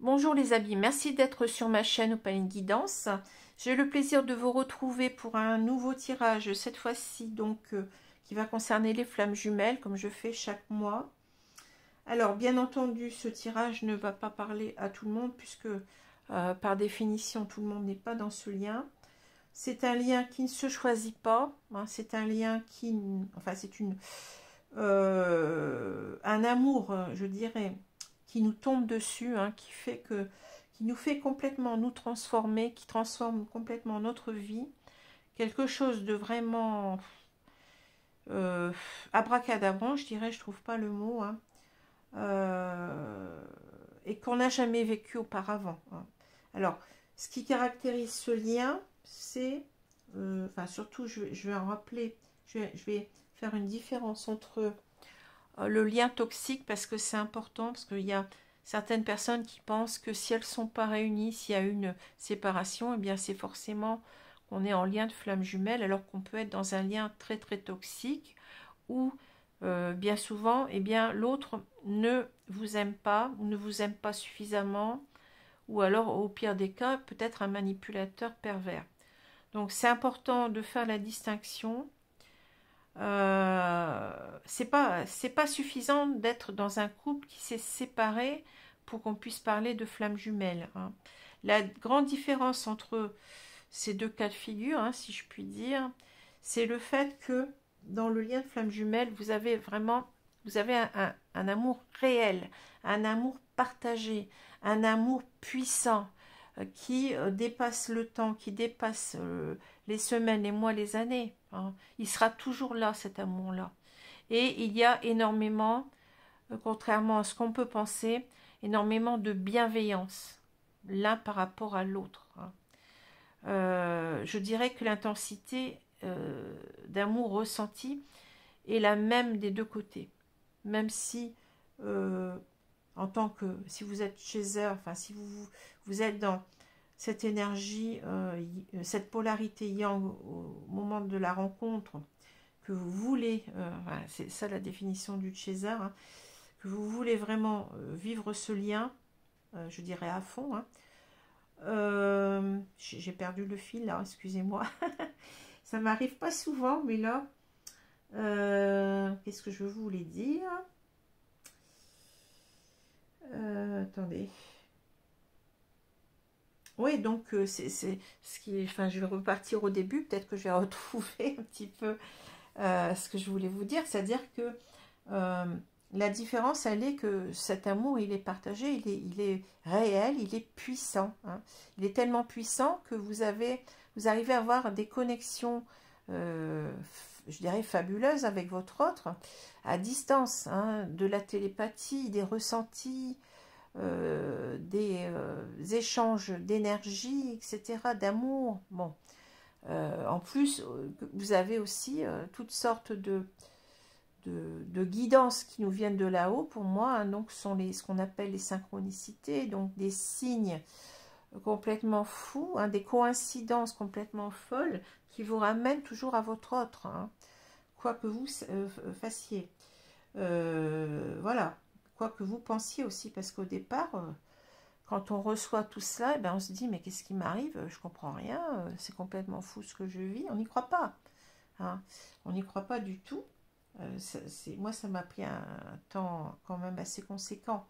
Bonjour les amis, merci d'être sur ma chaîne Opaline Guidance. J'ai le plaisir de vous retrouver pour un nouveau tirage, cette fois-ci donc qui va concerner les flammes jumelles, comme je fais chaque mois. Alors bien entendu, ce tirage ne va pas parler à tout le monde, puisque par définition, tout le monde n'est pas dans ce lien. C'est un lien qui ne se choisit pas, hein, c'est un lien qui... Enfin, c'est un amour, je dirais, qui nous tombe dessus, hein, qui nous fait complètement nous transformer, qui transforme complètement notre vie. Quelque chose de vraiment abracadabrant, je dirais, je trouve pas le mot, hein, et qu'on n'a jamais vécu auparavant, hein. Alors, ce qui caractérise ce lien, c'est, enfin surtout, je vais en rappeler, je vais faire une différence entre le lien toxique, parce que c'est important, parce qu'il y a certaines personnes qui pensent que si elles ne sont pas réunies, s'il y a une séparation, eh bien c'est forcément qu'on est en lien de flamme jumelle, alors qu'on peut être dans un lien très très toxique, où bien souvent, eh bien l'autre ne vous aime pas, ou ne vous aime pas suffisamment, ou alors au pire des cas, peut-être un manipulateur pervers. Donc c'est important de faire la distinction. C'est pas suffisant d'être dans un couple qui s'est séparé pour qu'on puisse parler de flammes jumelles, hein. La grande différence entre ces deux cas de figure, hein, si je puis dire, c'est le fait que dans le lien de flamme jumelle, vous avez un amour réel, un amour partagé, un amour puissant, qui dépasse le temps, qui dépasse les semaines, les mois, les années, hein. Il sera toujours là, cet amour-là. Et il y a énormément, contrairement à ce qu'on peut penser, énormément de bienveillance, l'un par rapport à l'autre, hein. Je dirais que l'intensité d'amour ressenti est la même des deux côtés. Même si, en tant que, si vous êtes chez eux, enfin si vous êtes dans cette énergie, cette polarité yang au moment de la rencontre, que vous voulez, voilà, c'est ça la définition du chaser, hein, que vous voulez vraiment vivre ce lien, je dirais à fond, hein. J'ai perdu le fil là, excusez-moi. Ça m'arrive pas souvent, mais là, qu'est-ce que je voulais dire? Attendez. Oui, donc c'est ce qui, enfin, je vais repartir au début, peut-être que je vais retrouver un petit peu ce que je voulais vous dire, c'est-à-dire que la différence, elle est que cet amour, il est partagé, il est réel, il est puissant, hein. Il est tellement puissant que vous arrivez à avoir des connexions, je dirais, fabuleuses avec votre autre, à distance, hein, de la télépathie, des ressentis, des échanges d'énergie, etc., d'amour. Bon, en plus, vous avez aussi toutes sortes de guidances qui nous viennent de là-haut, pour moi, hein. Donc ce sont ce qu'on appelle les synchronicités, donc des signes complètement fous, hein, des coïncidences complètement folles qui vous ramènent toujours à votre autre, hein, quoi que vous fassiez. Voilà, quoi que vous pensiez aussi, parce qu'au départ, quand on reçoit tout cela, eh ben on se dit, mais qu'est-ce qui m'arrive? Je comprends rien, c'est complètement fou ce que je vis. On n'y croit pas, hein. On n'y croit pas du tout. Moi, ça m'a pris un temps quand même assez conséquent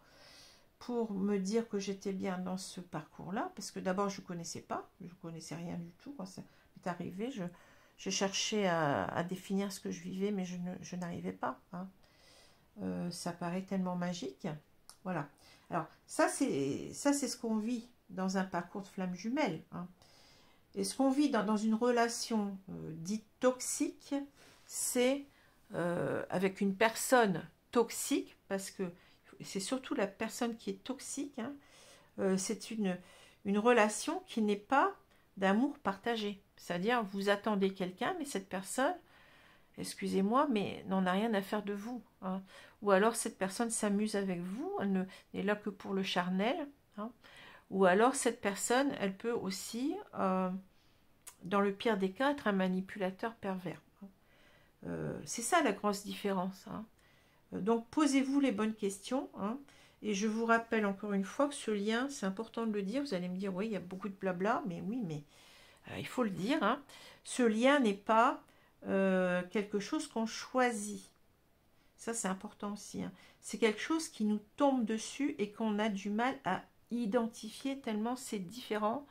pour me dire que j'étais bien dans ce parcours-là, parce que d'abord, je ne connaissais pas, je ne connaissais rien du tout. Quand ça m'est arrivé, je cherchais à définir ce que je vivais, mais je n'arrivais pas, hein. Ça paraît tellement magique. Voilà. Alors, ça, c'est ce qu'on vit dans un parcours de flamme jumelle, hein. Et ce qu'on vit dans une relation dite toxique, c'est avec une personne toxique, parce que c'est surtout la personne qui est toxique, hein. C'est une relation qui n'est pas d'amour partagé. C'est-à-dire, vous attendez quelqu'un, mais cette personne, excusez-moi, mais n'en a rien à faire de vous, hein. Ou alors cette personne s'amuse avec vous, elle n'est là que pour le charnel, hein. Ou alors cette personne, elle peut aussi, dans le pire des cas, être un manipulateur pervers. C'est ça la grosse différence, hein. Donc posez-vous les bonnes questions, hein, Et je vous rappelle encore une fois que ce lien, c'est important de le dire. Vous allez me dire, oui, il y a beaucoup de blabla, mais oui, mais il faut le dire. Hein. Ce lien n'est pas quelque chose qu'on choisit. Ça, c'est important aussi. Hein. C'est quelque chose qui nous tombe dessus et qu'on a du mal à identifier tellement c'est différent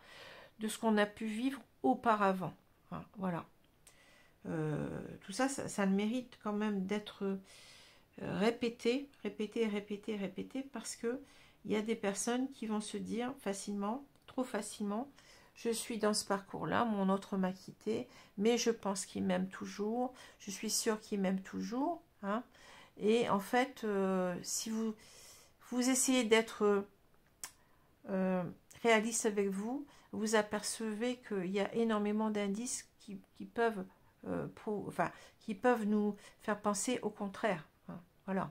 de ce qu'on a pu vivre auparavant. Hein, voilà. Tout ça, ça le mérite quand même d'être répété, répété, répété, répété, parce que il y a des personnes qui vont se dire facilement, trop facilement, je suis dans ce parcours-là, mon autre m'a quitté, mais je pense qu'il m'aime toujours, je suis sûre qu'il m'aime toujours. Hein. Et en fait, si vous essayez d'être réaliste avec vous, vous apercevez qu'il y a énormément d'indices qui peuvent qui peuvent nous faire penser au contraire. Hein, voilà.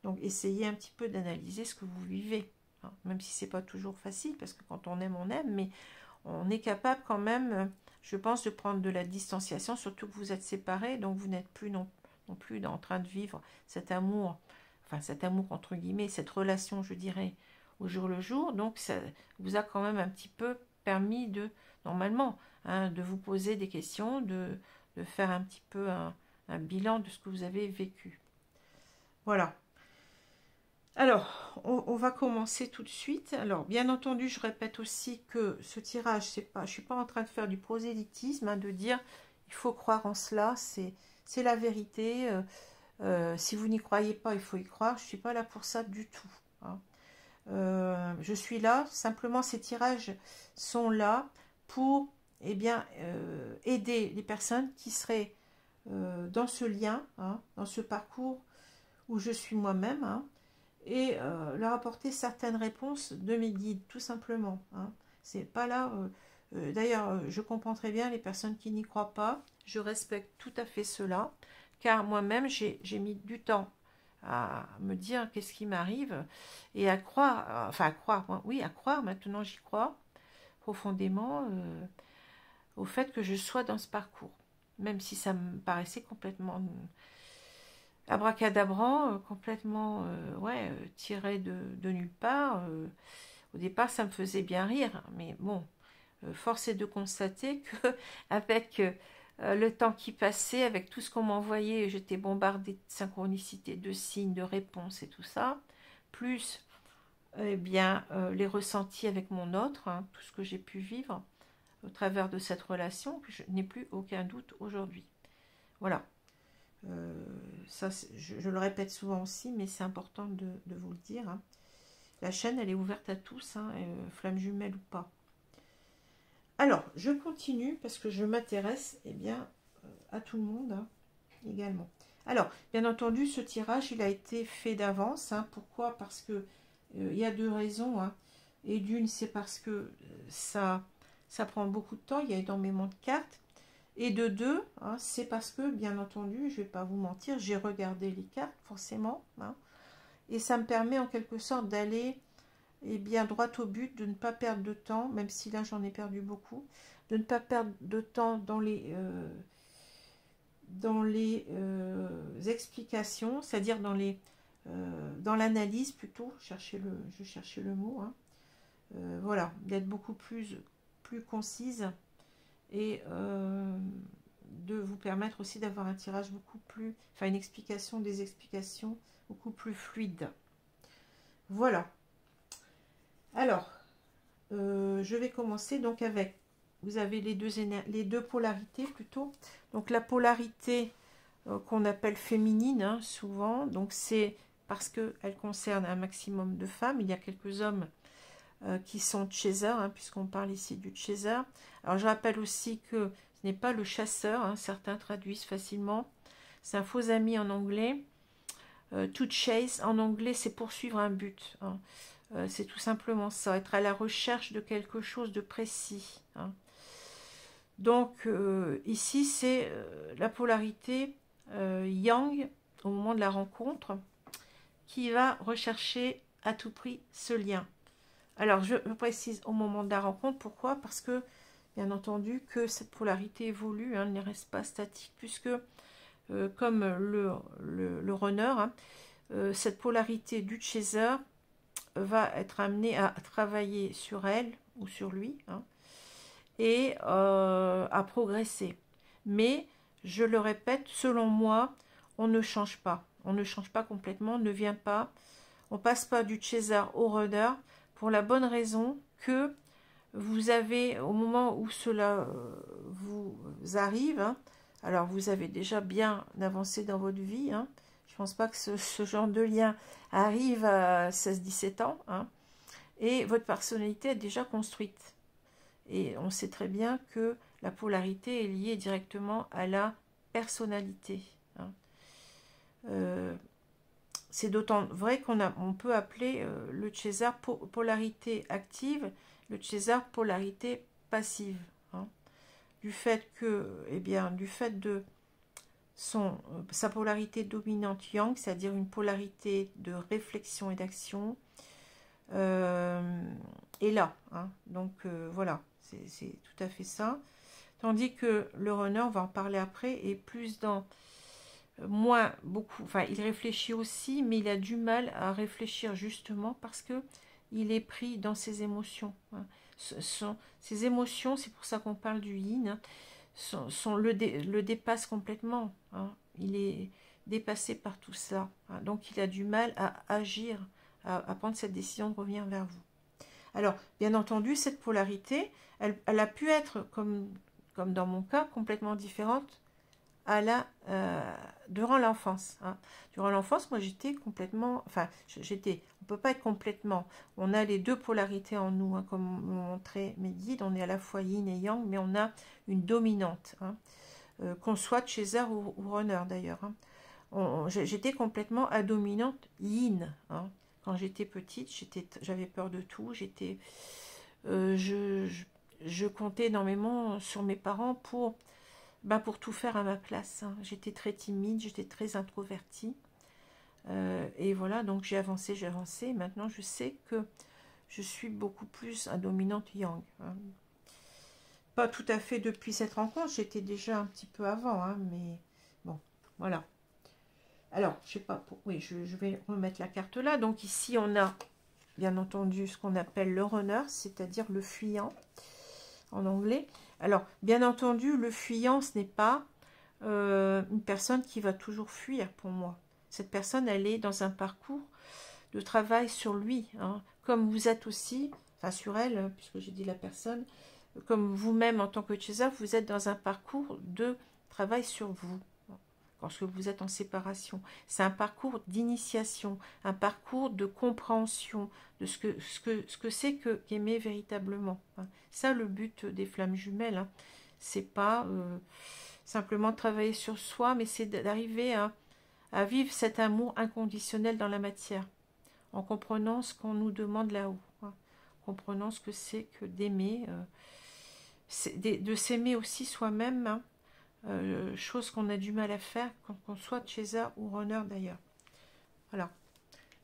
Donc, essayez un petit peu d'analyser ce que vous vivez. Hein, même si c'est pas toujours facile, parce que quand on aime, mais on est capable quand même, je pense, de prendre de la distanciation, surtout que vous êtes séparés, donc vous n'êtes plus non plus en train de vivre cet amour, enfin cet amour entre guillemets, cette relation, je dirais, au jour le jour. Donc, ça vous a quand même un petit peu permis de, normalement, hein, de vous poser des questions, de faire un petit peu un bilan de ce que vous avez vécu. Voilà. Alors, on va commencer tout de suite. Alors, bien entendu, je répète aussi que ce tirage, je ne suis pas en train de faire du prosélytisme, hein, de dire il faut croire en cela, c'est la vérité. Si vous n'y croyez pas, il faut y croire. Je ne suis pas là pour ça du tout. Hein. Je suis là, simplement ces tirages sont là pour aider les personnes qui seraient dans ce lien, hein, dans ce parcours où je suis moi-même, hein, et leur apporter certaines réponses de mes guides, tout simplement. Hein. C'est pas là. D'ailleurs, je comprends très bien les personnes qui n'y croient pas. Je respecte tout à fait cela, car moi-même, j'ai mis du temps à me dire qu'est-ce qui m'arrive et à croire, oui, à croire, maintenant j'y crois profondément au fait que je sois dans ce parcours, même si ça me paraissait complètement abracadabrant, complètement tiré de nulle part. Au départ, ça me faisait bien rire, mais bon, force est de constater que avec le temps qui passait, avec tout ce qu'on m'envoyait, j'étais bombardée de synchronicité, de signes, de réponses et tout ça, plus les ressentis avec mon autre, hein, tout ce que j'ai pu vivre au travers de cette relation, que je n'ai plus aucun doute aujourd'hui. Voilà. Ça, je le répète souvent aussi, mais c'est important de vous le dire. Hein. La chaîne, elle est ouverte à tous, hein, flamme jumelle ou pas. Alors, je continue parce que je m'intéresse à tout le monde hein, également. Alors, bien entendu, ce tirage, il a été fait d'avance. Hein. Pourquoi? Parce que il y a deux raisons. Hein. Et d'une, c'est parce que ça prend beaucoup de temps. Il y a énormément de cartes. Et de deux, hein, c'est parce que, bien entendu, je ne vais pas vous mentir, j'ai regardé les cartes, forcément. Hein, et ça me permet en quelque sorte d'aller droit au but, de ne pas perdre de temps, même si là j'en ai perdu beaucoup, de ne pas perdre de temps dans les explications, c'est-à-dire dans l'analyse plutôt, je cherchais le mot, hein, voilà, d'être beaucoup plus concise et de vous permettre aussi d'avoir un tirage beaucoup plus, enfin une explication, des explications beaucoup plus fluides. Voilà. Alors, je vais commencer donc avec, vous avez les deux polarités plutôt. Donc la polarité qu'on appelle féminine, hein, souvent, donc c'est parce qu'elle concerne un maximum de femmes. Il y a quelques hommes qui sont chaser, hein, puisqu'on parle ici du chaser. Alors je rappelle aussi que ce n'est pas le chasseur, hein, certains traduisent facilement. C'est un faux ami en anglais. To chase en anglais, c'est poursuivre un but. Hein. C'est tout simplement ça, être à la recherche de quelque chose de précis. Hein. Donc ici, c'est la polarité yang au moment de la rencontre qui va rechercher à tout prix ce lien. Alors, je précise au moment de la rencontre, pourquoi? Parce que, bien entendu, que cette polarité évolue, hein, elle ne reste pas statique, puisque, comme le runner, hein, cette polarité du chaser va être amené à travailler sur elle ou sur lui, hein, et à progresser. Mais, je le répète, selon moi, on ne change pas. On ne change pas complètement, on ne vient pas. On passe pas du César au runner pour la bonne raison que vous avez, au moment où cela vous arrive, hein, alors vous avez déjà bien avancé dans votre vie, hein, je ne pense pas que ce genre de lien arrive à 16-17 ans, hein, et votre personnalité est déjà construite. Et on sait très bien que la polarité est liée directement à la personnalité, hein. C'est d'autant vrai on peut appeler le César polarité active, le César polarité passive, hein. Du fait que, eh bien, du fait de sa polarité dominante yang, c'est-à-dire une polarité de réflexion et d'action, est là, hein. Donc voilà, c'est tout à fait ça. Tandis que le runner, on va en parler après, est plus dans beaucoup, enfin il réfléchit aussi, mais il a du mal à réfléchir justement parce que il est pris dans ses émotions, hein. Ses émotions, c'est pour ça qu'on parle du yin, hein, le dépasse complètement, hein. Il est dépassé par tout ça, hein. Donc il a du mal à agir, à prendre cette décision de revenir vers vous. Alors, bien entendu, cette polarité, elle a pu être, comme dans mon cas, complètement différente durant l'enfance, hein. Durant l'enfance, moi j'étais complètement, enfin on peut pas être complètement, on a les deux polarités en nous, hein, comme m'ont montré mes guides, on est à la fois yin et yang, mais on a une dominante, hein, qu'on soit César ou runner d'ailleurs, hein. J'étais complètement à dominante yin, hein. Quand j'étais petite, j'avais peur de tout, je comptais énormément sur mes parents pour tout faire à ma place, hein. J'étais très timide, j'étais très introvertie. Et voilà, donc j'ai avancé. Maintenant, je sais que je suis beaucoup plus à dominante yang, hein. Pas tout à fait depuis cette rencontre, j'étais déjà un petit peu avant, hein, mais bon, voilà. Alors, je sais pas, oui, je vais remettre la carte là. Donc ici, on a bien entendu ce qu'on appelle le runner, c'est-à-dire le fuyant en anglais. Alors, bien entendu, le fuyant, ce n'est pas une personne qui va toujours fuir pour moi. Cette personne, elle est dans un parcours de travail sur lui, hein, comme vous êtes aussi, enfin sur elle, puisque j'ai dit la personne, comme vous-même en tant que César, vous êtes dans un parcours de travail sur vous, lorsque vous êtes en séparation. C'est un parcours d'initiation, un parcours de compréhension de ce que c'est qu'aimer véritablement, hein. Ça, le but des flammes jumelles, hein. C'est pas simplement travailler sur soi, mais c'est d'arriver à vivre cet amour inconditionnel dans la matière, en comprenant ce qu'on nous demande là-haut, hein, comprenant ce que c'est que d'aimer, de s'aimer aussi soi-même, hein, chose qu'on a du mal à faire quand on soit César ou runner d'ailleurs. Voilà.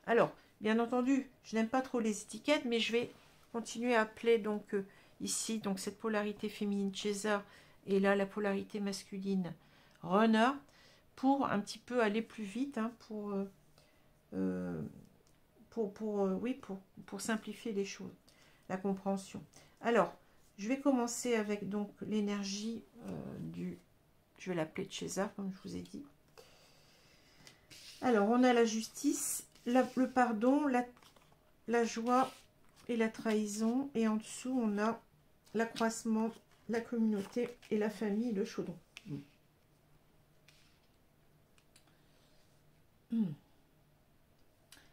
Alors, bien entendu, je n'aime pas trop les étiquettes, mais je vais continuer à appeler donc ici donc cette polarité féminine César et là la polarité masculine runner pour un petit peu aller plus vite, hein, pour simplifier les choses, la compréhension. Alors, je vais commencer avec donc l'énergie je vais l'appeler César, comme je vous ai dit. Alors, on a la justice, le pardon, la joie et la trahison. Et en dessous, on a l'accroissement, la communauté et la famille, le chaudron.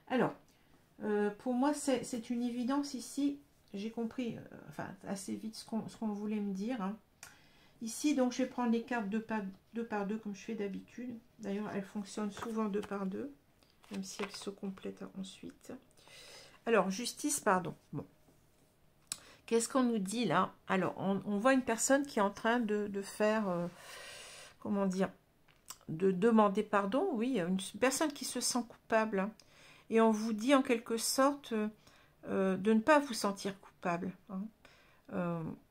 Alors, pour moi, c'est une évidence ici. J'ai compris, enfin, assez vite ce qu'on voulait me dire, hein. Ici, donc, je vais prendre les cartes deux par deux comme je fais d'habitude. D'ailleurs, elles fonctionnent souvent 2 par 2, même si elles se complètent ensuite. Alors, justice, pardon. Bon. Qu'est-ce qu'on nous dit là? Alors, on voit une personne qui est en train de faire, comment dire, de demander pardon, oui, une personne qui se sent coupable, hein. Et on vous dit en quelque sorte de ne pas vous sentir coupable, hein.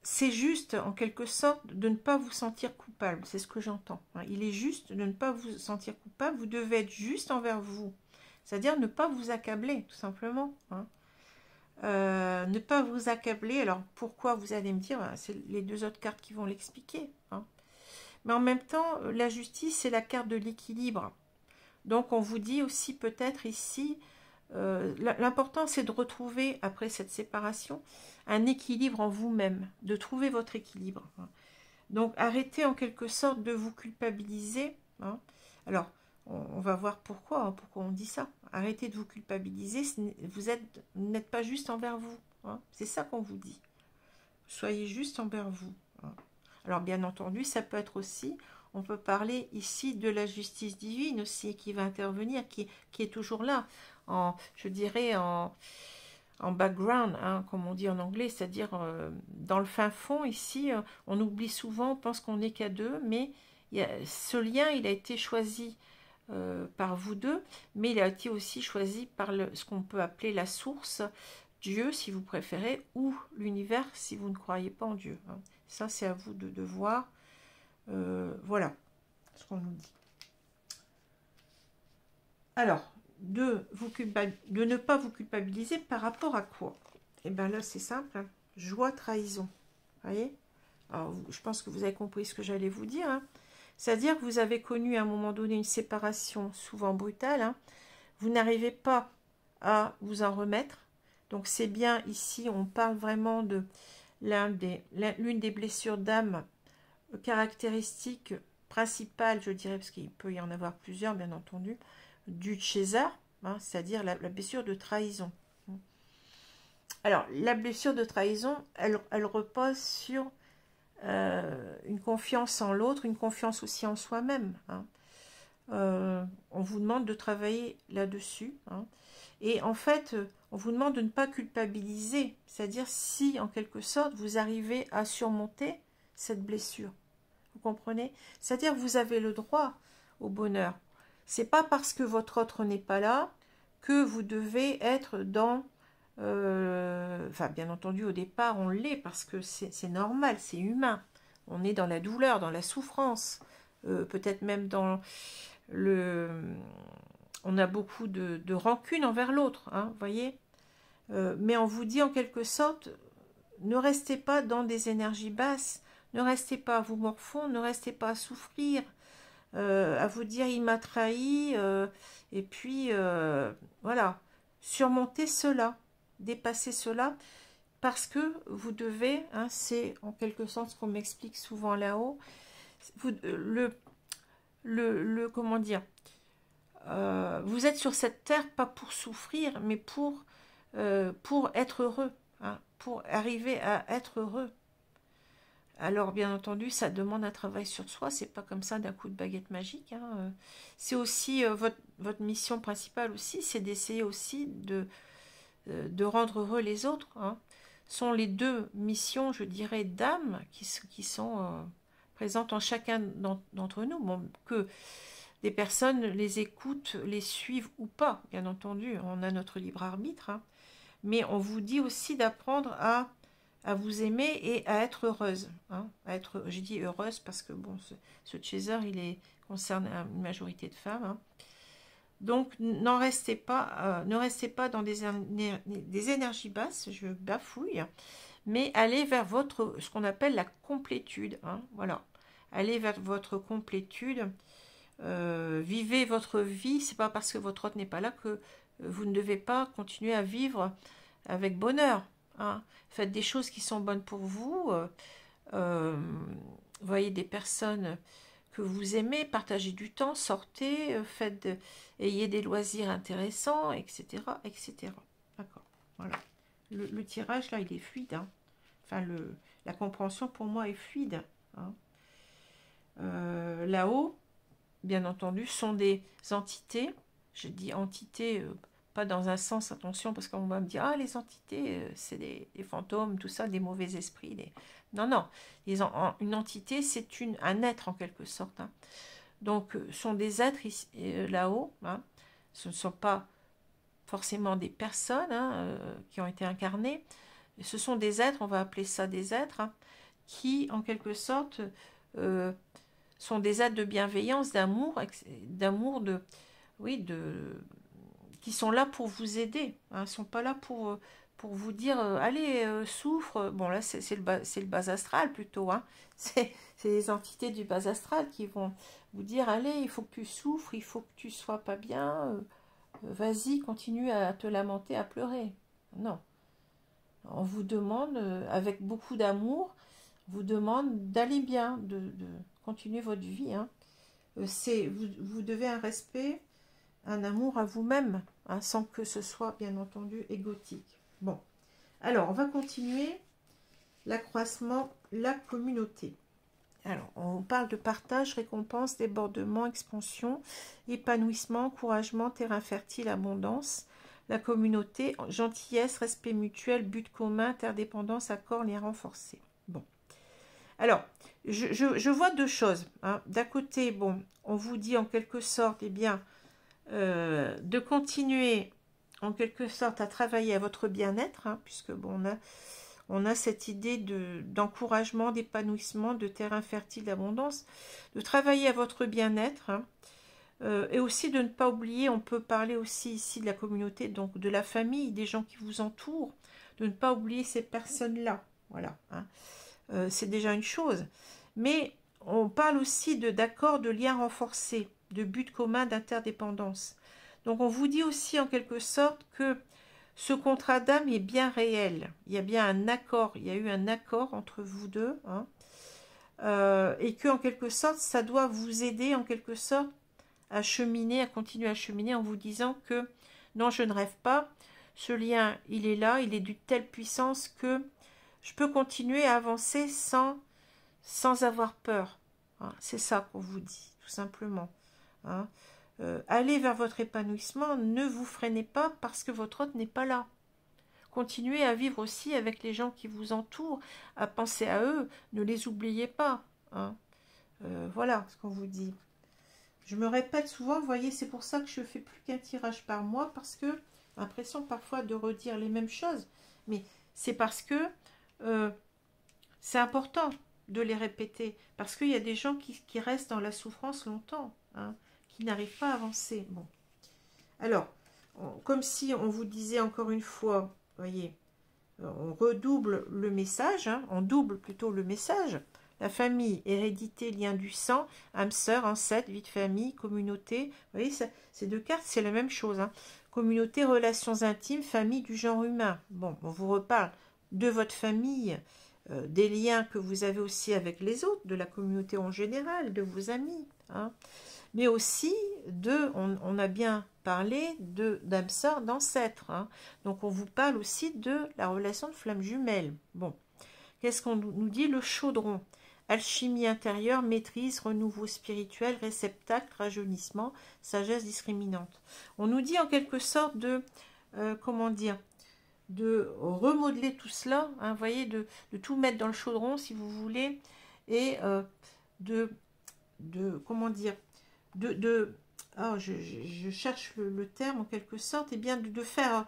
C'est juste en quelque sorte de ne pas vous sentir coupable, c'est ce que j'entends, hein. Il est juste de ne pas vous sentir coupable, vous devez être juste envers vous, c'est-à-dire ne pas vous accabler tout simplement, hein. Ne pas vous accabler. Alors, pourquoi vous allez me dire, c'est les deux autres cartes qui vont l'expliquer. Hein. Mais en même temps, la justice, c'est la carte de l'équilibre. Donc, on vous dit aussi peut-être ici, l'important, c'est de retrouver, après cette séparation, un équilibre en vous-même, de trouver votre équilibre. Hein. Donc, arrêtez en quelque sorte de vous culpabiliser. Hein. Alors, on va voir pourquoi, hein, pourquoi on dit ça. Arrêtez de vous culpabiliser, vous n'êtes pas juste envers vous. Hein. C'est ça qu'on vous dit. Soyez juste envers vous. Hein. Alors, bien entendu, ça peut être aussi, on peut parler ici de la justice divine aussi, qui va intervenir, qui est toujours là, je dirais en background, hein, comme on dit en anglais, c'est-à-dire dans le fin fond, ici, on oublie souvent, on pense qu'on n'est qu'à deux, mais ce lien, il a été choisi par vous deux, mais il a été aussi choisi par ce qu'on peut appeler la source, Dieu si vous préférez, ou l'univers si vous ne croyez pas en Dieu. Hein. Ça, c'est à vous de voir. Voilà ce qu'on nous dit. Alors, de ne pas vous culpabiliser par rapport à quoi? Et bien là, c'est simple. Hein. Joie, trahison. Vous voyez? Alors, je pense que vous avez compris ce que j'allais vous dire. Hein. C'est-à-dire que vous avez connu à un moment donné une séparation souvent brutale. Hein. Vous n'arrivez pas à vous en remettre. Donc, c'est bien ici, on parle vraiment de l'une des blessures d'âme caractéristiques principales, je dirais, parce qu'il peut y en avoir plusieurs, bien entendu, du César, hein, c'est-à-dire la blessure de trahison. Alors, la blessure de trahison, elle repose sur une confiance en l'autre, une confiance aussi en soi-même. Hein. On vous demande de travailler là-dessus. Hein. Et en fait, on vous demande de ne pas culpabiliser, c'est-à-dire si, en quelque sorte, vous arrivez à surmonter cette blessure. Vous comprenez? C'est-à-dire que vous avez le droit au bonheur. C'est pas parce que votre autre n'est pas là que vous devez être dans... enfin, bien entendu, au départ, on l'est parce que c'est normal, c'est humain. On est dans la douleur, dans la souffrance, peut-être même dans le... On a beaucoup de rancune envers l'autre, hein, vous voyez. Mais on vous dit en quelque sorte, ne restez pas dans des énergies basses, ne restez pas à vous morfondre, ne restez pas à souffrir, à vous dire il m'a trahi, et puis voilà, surmonter cela, dépasser cela, parce que vous devez, hein, c'est en quelque sorte ce qu'on m'explique souvent là-haut, comment dire, vous êtes sur cette terre pas pour souffrir, mais pour être heureux, hein, pour arriver à être heureux. Alors, bien entendu, ça demande un travail sur soi, c'est pas comme ça d'un coup de baguette magique. Hein. C'est aussi votre mission principale aussi, c'est d'essayer aussi de rendre heureux les autres. Hein. Ce sont les deux missions, je dirais, d'âme qui sont présentes en chacun d'entre nous. Bon, que des personnes les écoutent, les suivent ou pas, bien entendu, on a notre libre arbitre. Hein. Mais on vous dit aussi d'apprendre à vous aimer et à être heureuse. Hein, j'ai dit heureuse parce que bon, ce chaser, concerne une majorité de femmes. Hein. Donc, ne restez pas dans des énergies basses, je bafouille, mais allez vers ce qu'on appelle la complétude. Hein, voilà, allez vers votre complétude. Vivez votre vie. C'est pas parce que votre autre n'est pas là que vous ne devez pas continuer à vivre avec bonheur. Hein. Faites des choses qui sont bonnes pour vous. Voyez des personnes que vous aimez, partagez du temps, sortez, ayez des loisirs intéressants, etc. etc. D'accord. Voilà. Le tirage, là, il est fluide. Hein. Enfin, la compréhension, pour moi, est fluide. Hein. Là-haut, bien entendu, sont des entités. Je dis entités, pas dans un sens, attention, parce qu'on va me dire, ah, les entités, c'est des fantômes, tout ça, des mauvais esprits. Non, non. Une entité, c'est un être, en quelque sorte. Hein. Donc, sont des êtres là-haut. Hein. Ce ne sont pas forcément des personnes hein, qui ont été incarnées. Ce sont des êtres, on va appeler ça des êtres, hein, qui, en quelque sorte, sont des êtres de bienveillance, d'amour, qui sont là pour vous aider. Hein, ils ne sont pas là pour pour vous dire, allez, souffre. Bon, là, c'est le bas astral plutôt, hein. C'est les entités du bas astral qui vont vous dire, allez, il faut que tu souffres, il faut que tu sois pas bien, vas-y, continue à te lamenter, à pleurer. Non. On vous demande, avec beaucoup d'amour, on vous demande d'aller bien, de continuer votre vie, hein. Vous devez un respect, un amour à vous-même, hein, sans que ce soit, bien entendu, égotique. Bon, alors, on va continuer l'accroissement, la communauté. Alors, on parle de partage, récompense, débordement, expansion, épanouissement, encouragement, terrain fertile, abondance, la communauté, gentillesse, respect mutuel, but commun, interdépendance, accord, lien renforcé. Bon. Alors, je vois deux choses, hein. D'un côté, bon, on vous dit en quelque sorte, eh bien, de continuer en quelque sorte à travailler à votre bien-être, hein, puisque bon, on a cette idée d'encouragement, d'épanouissement, de terrain fertile, d'abondance, de travailler à votre bien-être, hein, et aussi de ne pas oublier, on peut parler aussi ici de la communauté, donc de la famille, des gens qui vous entourent, de ne pas oublier ces personnes-là, voilà, hein. C'est déjà une chose, mais on parle aussi d'accords, de liens renforcés, de buts communs, d'interdépendance. Donc on vous dit aussi en quelque sorte que ce contrat d'âme est bien réel. Il y a bien un accord, il y a eu un accord entre vous deux, hein, et que en quelque sorte, ça doit vous aider en quelque sorte à cheminer, à continuer à cheminer en vous disant que non, je ne rêve pas, ce lien, il est là, il est d'une telle puissance que je peux continuer à avancer sans avoir peur, hein. C'est ça qu'on vous dit, tout simplement, hein. Allez vers votre épanouissement, ne vous freinez pas parce que votre hôte n'est pas là. Continuez à vivre aussi avec les gens qui vous entourent, à penser à eux, ne les oubliez pas, hein. Voilà ce qu'on vous dit. Je me répète souvent, vous voyez, c'est pour ça que je ne fais plus qu'un tirage par mois, parce que j'ai l'impression parfois de redire les mêmes choses, mais c'est parce que c'est important de les répéter, parce qu'il y a des gens qui restent dans la souffrance longtemps, hein, qui n'arrivent pas à avancer. Bon. Alors, comme si on vous disait encore une fois, voyez, on redouble le message, hein, on double plutôt le message. La famille, hérédité, lien du sang, âme sœur, ancêtre, vie de famille, communauté. Vous voyez, ces deux cartes, c'est la même chose, hein. Communauté, relations intimes, famille du genre humain. Bon, on vous reparle de votre famille, des liens que vous avez aussi avec les autres, de la communauté en général, de vos amis, hein. Mais aussi on a bien parlé d'âme sœur, d'ancêtre, hein. Donc on vous parle aussi de la relation de flamme jumelle. Bon, qu'est-ce qu'on nous dit? Le chaudron, alchimie intérieure, maîtrise, renouveau spirituel, réceptacle, rajeunissement, sagesse discriminante. On nous dit en quelque sorte de, comment dire, de remodeler tout cela, hein, vous voyez, de tout mettre dans le chaudron si vous voulez, et comment dire, je cherche le terme en quelque sorte, et bien de faire,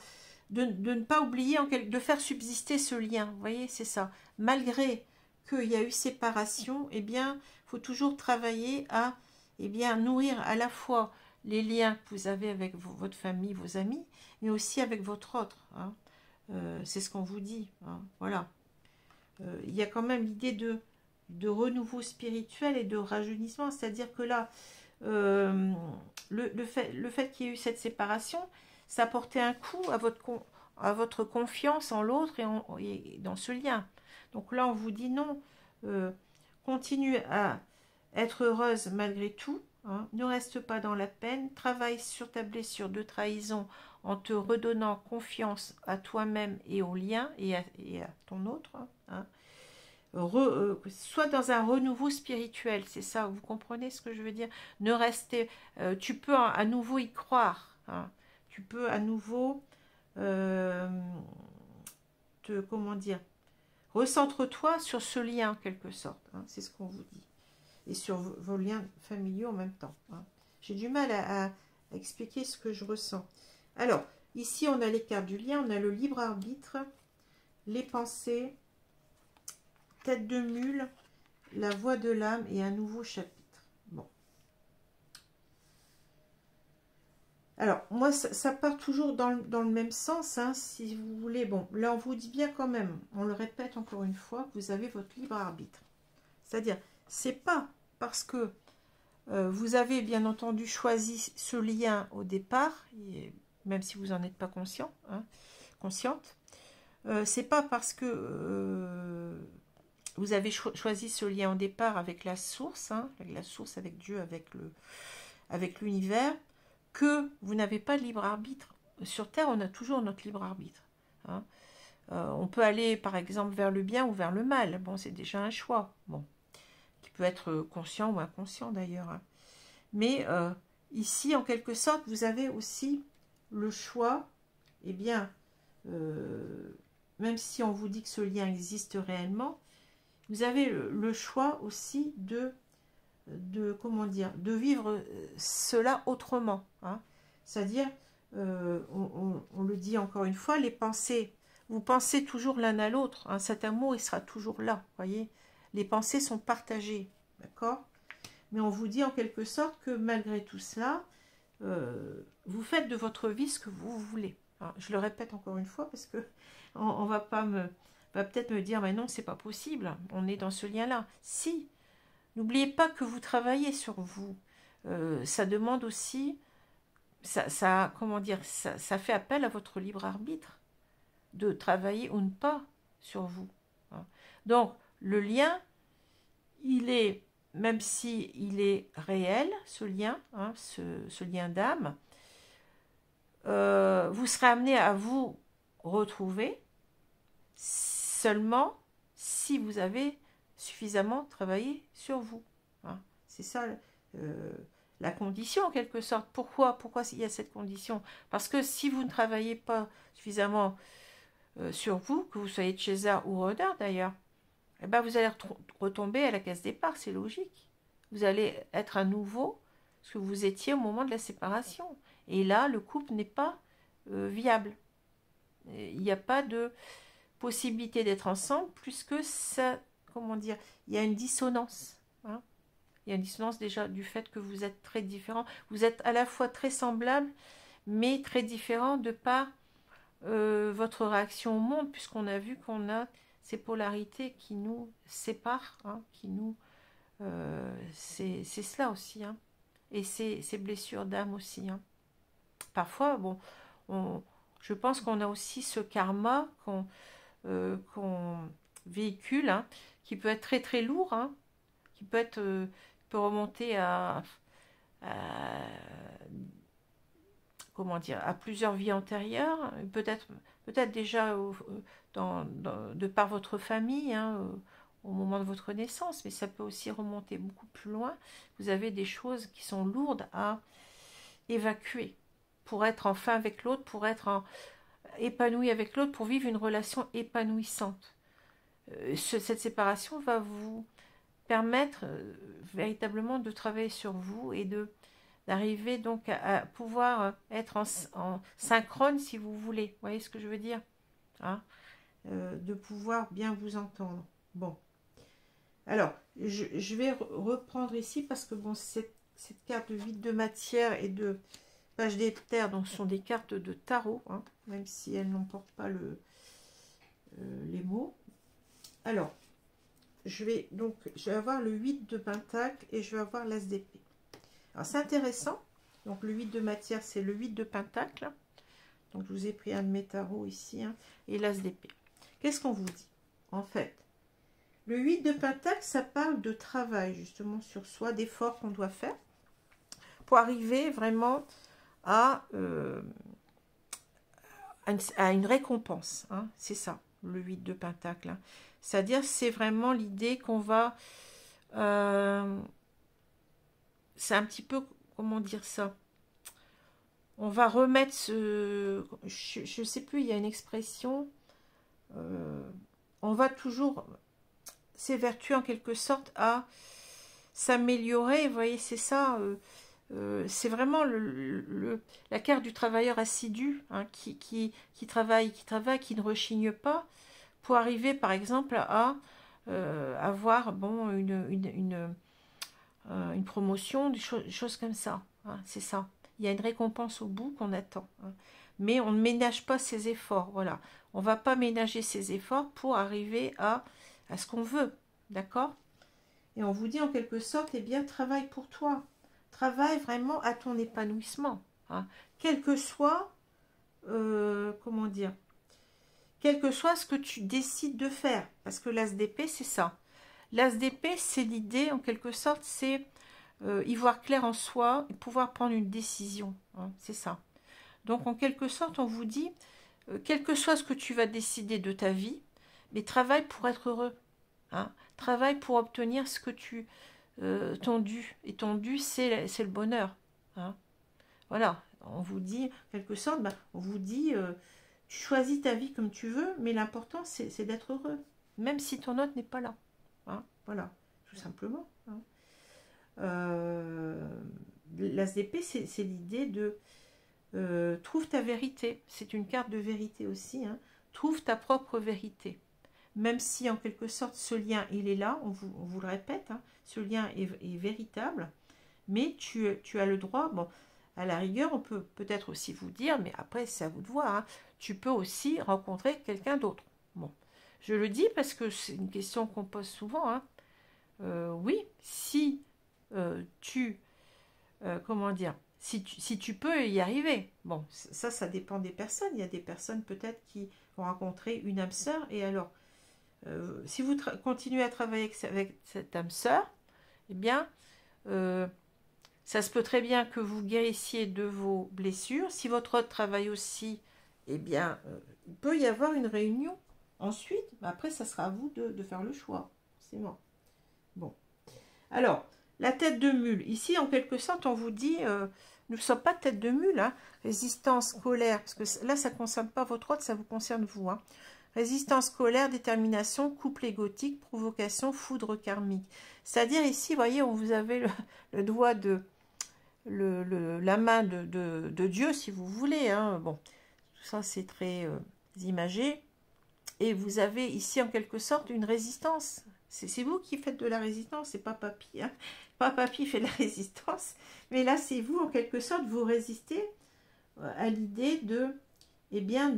de ne pas oublier, de faire subsister ce lien, vous voyez, c'est ça. Malgré qu'il y a eu séparation, eh bien, il faut toujours travailler à, eh bien, nourrir à la fois les liens que vous avez avec votre famille, vos amis, mais aussi avec votre autre, hein. C'est ce qu'on vous dit, hein, voilà. Il y a quand même l'idée de renouveau spirituel et de rajeunissement, c'est-à-dire que là, le fait qu'il y ait eu cette séparation, ça portait un coup à votre confiance en l'autre et dans ce lien. Donc là, on vous dit non, continue à être heureuse malgré tout, hein, ne reste pas dans la peine, travaille sur ta blessure de trahison en te redonnant confiance à toi-même et au lien et à ton autre, hein. Soit dans un renouveau spirituel, c'est ça, vous comprenez ce que je veux dire? Ne restez, tu peux à nouveau y croire, hein. Tu peux à nouveau comment dire, recentre-toi sur ce lien en quelque sorte, hein, c'est ce qu'on vous dit, et sur vos liens familiaux en même temps, hein. J'ai du mal à expliquer ce que je ressens. Alors, ici on a les cartes du lien, on a le libre arbitre, les pensées, tête de mule, la voix de l'âme et un nouveau chapitre. Bon. Alors, moi, ça part toujours dans le même sens, hein, si vous voulez. Bon, là, on vous dit bien quand même, on le répète encore une fois, que vous avez votre libre arbitre. C'est-à-dire, c'est pas parce que vous avez bien entendu choisi ce lien au départ, et même si vous n'en êtes pas conscient, hein, consciente, c'est pas parce que vous avez choisi ce lien au départ avec la source, hein, avec Dieu, avec l'univers, que vous n'avez pas de libre arbitre. Sur Terre, on a toujours notre libre arbitre. Hein. On peut aller, par exemple, vers le bien ou vers le mal. Bon, c'est déjà un choix. Bon, qui peut être conscient ou inconscient d'ailleurs. Hein. Mais ici, en quelque sorte, vous avez aussi le choix, eh bien, même si on vous dit que ce lien existe réellement, vous avez le choix aussi comment dire, de vivre cela autrement. Hein. C'est-à-dire, on le dit encore une fois, les pensées, vous pensez toujours l'un à l'autre. Hein, cet amour, il sera toujours là, voyez. Les pensées sont partagées, d'accord? Mais on vous dit en quelque sorte que malgré tout cela, vous faites de votre vie ce que vous voulez. Hein, je le répète encore une fois parce que on va peut-être me dire, mais non, c'est pas possible, on est dans ce lien-là. Si, n'oubliez pas que vous travaillez sur vous. Ça demande aussi, comment dire, ça fait appel à votre libre arbitre de travailler ou ne pas sur vous. Hein. Donc, le lien, il est, même si il est réel, ce lien, hein, ce lien d'âme, vous serez amené à vous retrouver seulement si vous avez suffisamment travaillé sur vous. Hein. C'est ça la condition en quelque sorte. Pourquoi il y a cette condition? Parce que si vous ne travaillez pas suffisamment sur vous, que vous soyez de César ou Roder d'ailleurs, eh ben vous allez retomber à la case départ, c'est logique. Vous allez être à nouveau ce que vous étiez au moment de la séparation. Et là, le couple n'est pas viable. Il n'y a pas de possibilité d'être ensemble, puisque ça, comment dire, il y a une dissonance. Hein. Il y a une dissonance déjà du fait que vous êtes très différents. Vous êtes à la fois très semblables, mais très différents de par votre réaction au monde, puisqu'on a vu qu'on a ces polarités qui nous séparent, hein, qui nous... c'est cela aussi, hein. Et ces blessures d'âme aussi. Hein. Parfois, bon, je pense qu'on a aussi ce karma qu'on véhicule, hein, qui peut être très très lourd, hein, qui peut remonter comment dire, à plusieurs vies antérieures, peut-être déjà de par votre famille, hein, au moment de votre naissance, mais ça peut aussi remonter beaucoup plus loin. Vous avez des choses qui sont lourdes à évacuer pour être enfin avec l'autre, pour être épanoui avec l'autre, pour vivre une relation épanouissante. Cette séparation va vous permettre véritablement de travailler sur vous et d'arriver donc à pouvoir être en synchrone si vous voulez. Vous voyez ce que je veux dire, hein, de pouvoir bien vous entendre. Bon. Alors, je vais reprendre ici parce que bon, cette carte de vide de matière et de page d'éther, donc ce sont des cartes de tarot, hein, même si elles n'emportent pas les mots. Alors, je vais avoir le 8 de pentacle et je vais avoir l'as d'épée. Alors, c'est intéressant. Donc, le 8 de matière, c'est le 8 de pentacle. Donc, je vous ai pris un de mes tarots ici, hein, et l'as d'épée. Qu'est-ce qu'on vous dit? En fait, le 8 de pentacle, ça parle de travail, justement, sur soi, d'efforts qu'on doit faire pour arriver vraiment à une récompense. Hein, c'est ça, le 8 de pentacle. Hein. C'est-à-dire, c'est vraiment l'idée qu'on va... c'est un petit peu... Comment dire ça? On va remettre ce... Je ne sais plus, il y a une expression... on va toujours s'évertuer en quelque sorte à s'améliorer. Vous voyez, c'est ça... c'est vraiment la carte du travailleur assidu, hein, qui travaille, qui ne rechigne pas, pour arriver par exemple à avoir bon, une promotion, des choses comme ça. Hein, c'est ça. il y a une récompense au bout qu'on attend. Hein. Mais on ne ménage pas ses efforts, voilà. On ne va pas ménager ses efforts pour arriver à ce qu'on veut, d'accord? Et on vous dit en quelque sorte, eh bien, travaille pour toi. Travaille vraiment à ton épanouissement. Hein. Quel que soit, comment dire, quel que soit ce que tu décides de faire. Parce que l'as d'épée, c'est ça. L'as d'épée, c'est l'idée, en quelque sorte, c'est y voir clair en soi et pouvoir prendre une décision. Hein, c'est ça. Donc, en quelque sorte, on vous dit, quel que soit ce que tu vas décider de ta vie, mais travaille pour être heureux. Hein. Travaille pour obtenir ce que tu ton dû. Et ton dû, c'est le bonheur. Hein. Voilà, on vous dit, en quelque sorte, on vous dit, tu choisis ta vie comme tu veux, mais l'important, c'est d'être heureux, même si ton autre n'est pas là. Hein. Voilà, tout simplement. Hein. L'as d'épée, c'est l'idée de trouve ta vérité. C'est une carte de vérité aussi. Hein. Trouve ta propre vérité. Même si en quelque sorte ce lien il est là, on vous le répète, hein, ce lien est véritable, mais tu as le droit, bon, à la rigueur on peut peut-être aussi vous dire, mais après c'est à vous de voir, hein, tu peux aussi rencontrer quelqu'un d'autre. Bon, je le dis parce que c'est une question qu'on pose souvent, hein. Oui, si comment dire, si tu peux y arriver. Bon, ça dépend des personnes. Il y a des personnes peut-être qui vont rencontrer une âme sœur et alors si vous continuez à travailler avec cette âme sœur, eh bien, ça se peut très bien que vous guérissiez de vos blessures. Si votre autre travaille aussi, eh bien, il peut y avoir une réunion. Ensuite, après, ça sera à vous de faire le choix. C'est bon. Bon. Alors, la tête de mule. Ici, en quelque sorte, on vous dit, nous ne sommes pas tête de mule. Hein. Résistance, colère, parce que là, ça ne concerne pas votre autre, ça vous concerne vous. Hein. Résistance, colère, détermination, couple égotique, provocation, foudre karmique. C'est-à-dire ici, vous voyez, vous avez le doigt de... la main de Dieu, si vous voulez. Hein. Bon, tout ça, c'est très imagé. Et vous avez ici, en quelque sorte, une résistance. C'est vous qui faites de la résistance, c'est pas papy. Hein. Pas papy fait de la résistance. Mais là, c'est vous, en quelque sorte, vous résistez à l'idée de... Eh bien,